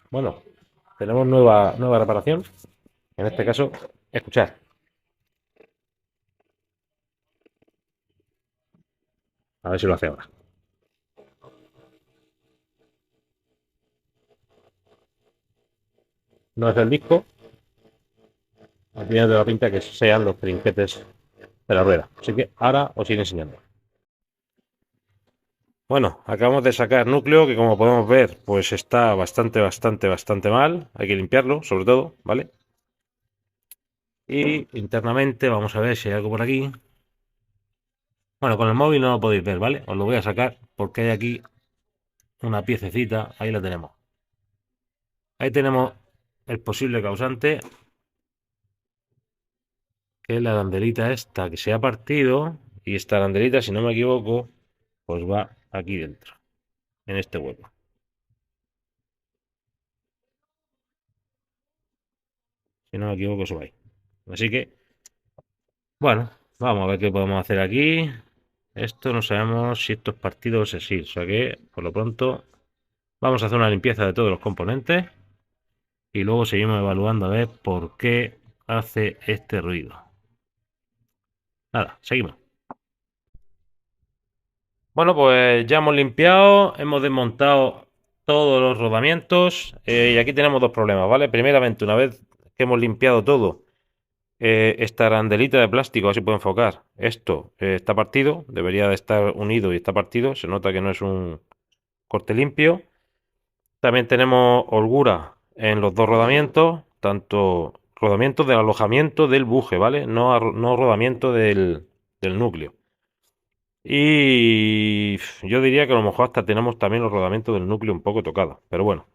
Bueno, tenemos nueva reparación. En este caso, escuchar. A ver si lo hace ahora. No es el disco, tiene de la pinta que sean los trinquetes de la rueda. Así que ahora os iré enseñando. Bueno, acabamos de sacar núcleo que como podemos ver, pues está bastante mal. Hay que limpiarlo, sobre todo, ¿vale? Y internamente vamos a ver si hay algo por aquí. Bueno, con el móvil no lo podéis ver, ¿vale? Os lo voy a sacar porque hay aquí una piececita. Ahí la tenemos. Ahí tenemos el posible causante, que es la arandelita esta que se ha partido. Y esta arandelita, si no me equivoco, pues va aquí dentro, en este hueco. Si no me equivoco, eso va ahí. Así que, bueno, vamos a ver qué podemos hacer aquí. Esto no sabemos si esto es partido o es así. O sea que, por lo pronto, vamos a hacer una limpieza de todos los componentes. Y luego seguimos evaluando a ver por qué hace este ruido. Nada, seguimos. Bueno, pues ya hemos limpiado, hemos desmontado todos los rodamientos y aquí tenemos dos problemas, ¿vale? Primeramente, una vez que hemos limpiado todo, esta arandelita de plástico, así puedo enfocar, esto está partido, debería de estar unido y está partido, se nota que no es un corte limpio. También tenemos holgura en los dos rodamientos, tanto rodamientos del alojamiento del buje, ¿vale? No rodamiento del núcleo. Y yo diría que a lo mejor hasta tenemos también los rodamientos del núcleo un poco tocados. Pero bueno,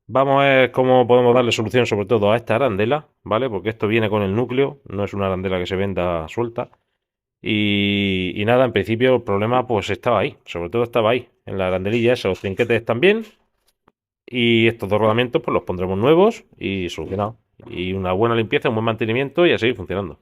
vamos a ver cómo podemos darle solución sobre todo a esta arandela, ¿vale? Porque esto viene con el núcleo, no es una arandela que se venda suelta. Y nada, en principio el problema pues estaba ahí, sobre todo estaba ahí, en la arandelilla esa, los trinquetes están bien. Y estos dos rodamientos pues los pondremos nuevos y solucionado. Y una buena limpieza, un buen mantenimiento y a seguir funcionando.